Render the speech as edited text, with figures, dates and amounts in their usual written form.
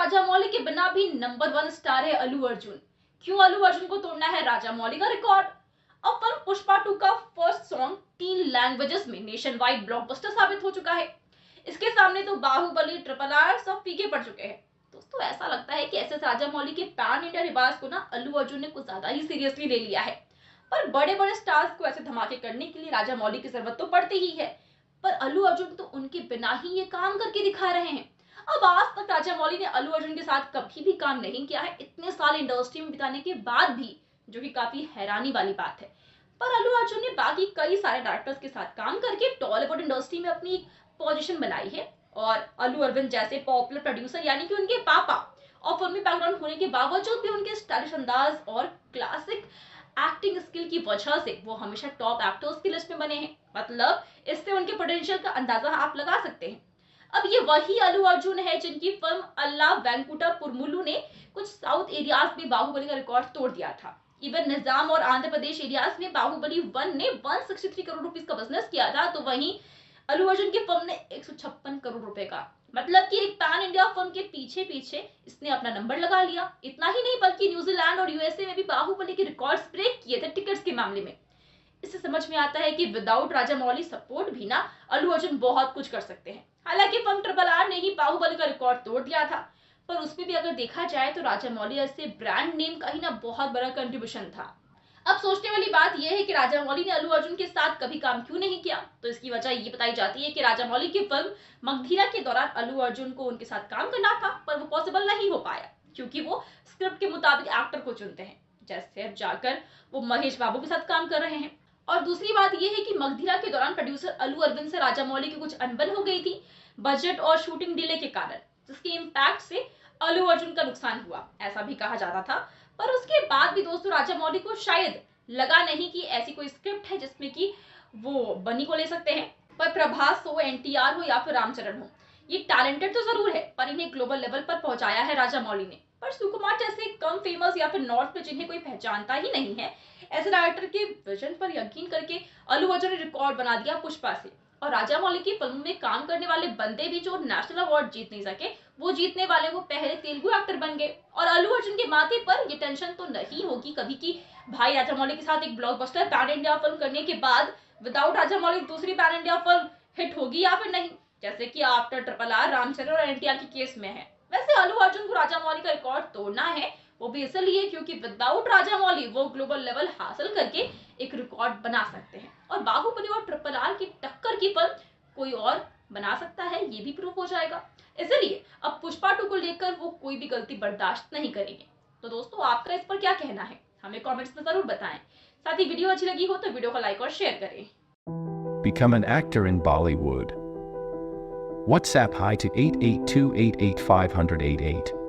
राजामौली के बिना भी नंबर 1 स्टार है अल्लू अर्जुन। क्यों अल्लू अर्जुन को तोड़ना है राजामौली का रिकॉर्ड? अब फिल्म पुष्पा 2 का फर्स्ट सॉन्ग 3 लैंग्वेजेस में नेशन वाइड ब्लॉकबस्टर साबित हो चुका है। इसके सामने तो बाहुबली, ट्रिपल आर सब फीके पड़ चुके हैं। दोस्तों ऐसा लगता है कि एस राजामौली के पैन इंडिया रिवाज को ना अल्लू अर्जुन ने कुछ ज्यादा ही सीरियसली ले लिया है। पर बड़े बड़े स्टार्स को ऐसे धमाके करने के लिए राजामौली की जरूरत तो पड़ती ही है, पर अल्लू अर्जुन तो उनके बिना ही ये काम करके दिखा रहे हैं। अब आज तक राजामौली ने अल्लू अर्जुन के साथ कभी भी काम नहीं किया है, इतने साल इंडस्ट्री में बिताने के बाद भी, जो कि काफी हैरानी वाली बात है। पर अल्लू अर्जुन ने बाकी कई सारे डायरेक्टर्स के साथ काम करके टॉलीवुड इंडस्ट्री में अपनी पोजीशन बनाई है। और अल्लू अरविंद जैसे पॉपुलर प्रोड्यूसर यानी कि उनके पापा और फिल्मी बैकग्राउंड होने के बावजूद भी उनके स्टाइलिश अंदाज और क्लासिक एक्टिंग स्किल की वजह से वो हमेशा टॉप एक्टर्स की लिस्ट में बने हैं। मतलब इससे उनके पोटेंशियल का अंदाजा आप लगा सकते हैं। अब ये वही अल्लू अर्जुन है जिनकी फिल्म अल्ला वेंकुटा पुरमुलु ने कुछ साउथ एरियाज में बाहुबली का रिकॉर्ड तोड़ दिया था। इवन निजाम और आंध्र प्रदेश एरियाज में बाहुबली 1 ने 163 करोड़ रुपीस का बिजनेस किया था, तो वहीं अल्लू अर्जुन की फिल्म ने 156 करोड़ रुपए का। मतलब कि एक पैन इंडिया फिल्म के पीछे पीछे इसने अपना नंबर लगा लिया। इतना ही नहीं बल्कि न्यूजीलैंड और यूएसए में भी बाहुबली के रिकॉर्ड्स ब्रेक किए थे टिकट्स के मामले में। इससे समझ में आता है कि विदाउट राजामौली सपोर्ट भी ना अल्लू अर्जुन बहुत कुछ कर सकते हैं। हालांकि फिल्म ट्रिपल आर ने ही बाहुबली का रिकॉर्ड तोड़ दिया था, पर उसमें भी अगर देखा जाए तो राजामौली ऐसे ब्रांड नेम का ही ना बहुत बड़ा कंट्रीब्यूशन था। अब सोचने वाली बात यह है कि राजामौली ने अल्लू अर्जुन के साथ कभी काम क्यों नहीं किया। तो इसकी वजह ये बताई जाती है कि राजामौली की फिल्म मगधीरा के दौरान अल्लू अर्जुन को उनके साथ काम करना था, पर वो पॉसिबल नहीं हो पाया क्योंकि वो स्क्रिप्ट के मुताबिक एक्टर को चुनते हैं। जैसे अब जाकर वो महेश बाबू के साथ काम कर रहे हैं। और दूसरी बात यह है कि मगधीरा के दौरान प्रोड्यूसर अल्लू अरविंद से राजामौली की कुछ अनबन हो गई थी बजट और शूटिंग डिले के कारण, जिसके इम्पैक्ट से अल्लू अर्जुन का नुकसान हुआ, ऐसा भी कहा जाता था। पर उसके बाद भी दोस्तों राजामौली को शायद लगा नहीं कि ऐसी कोई स्क्रिप्ट है जिसमें कि वो बनी को ले सकते हैं। पर प्रभास हो, एनटीआर हो या फिर रामचरण हो, ये टैलेंटेड तो जरूर है, पर इन्हें ग्लोबल लेवल पर पहुंचाया है राजामौली ने। पर सुकुमार जैसे कम फेमस या फिर नॉर्थ में जिन्हें कोई पहचानता ही नहीं है, ऐसे डायरेक्टर के विजन पर यकीन करके अल्लू अर्जुन ने रिकॉर्ड बना दिया पुष्पा से। और राजामौली की फिल्म में काम करने वाले बंदे भी जो नेशनल अवार्ड जीत नहीं सके, वो जीतने वाले वो पहले तेलुगु एक्टर बन गए। और अल्लू अर्जुन के माथे पर ये टेंशन तो नहीं होगी कभी कि भाई राजामौली के साथ एक ब्लॉकबस्टर पैन इंडिया फिल्म करने के बाद विदाउट राजामौली दूसरी पैन इंडिया फिल्म हिट होगी या फिर नहीं, जैसे कि आफ्टर ट्रिपल आर, रामचरण और एनटीआर के केस में है। वैसे अल्लू अर्जुन को राजामौली का रिकॉर्ड तोड़ना है, वो भी इसलिए क्योंकि विदाउट राजामौली वो ग्लोबल लेवल हासिल करके एक रिकॉर्ड बना सकते हैं। और बाहुबली और ट्रिपल आर की टक्कर की फिल्म कोई और बना सकता है, ये भी प्रूफ हो जाएगा। इसलिए अब पुष्पा 2 को लेकर वो कोई भी गलती बर्दाश्त नहीं करेंगे। तो दोस्तों आपका इस पर क्या कहना है, हमें कमेंट्स में जरूर बताएं। साथ ही वीडियो अच्छी लगी हो तो वीडियो को लाइक और शेयर करें। Become an actor in Bollywood. WhatsApp hi to 8828850088.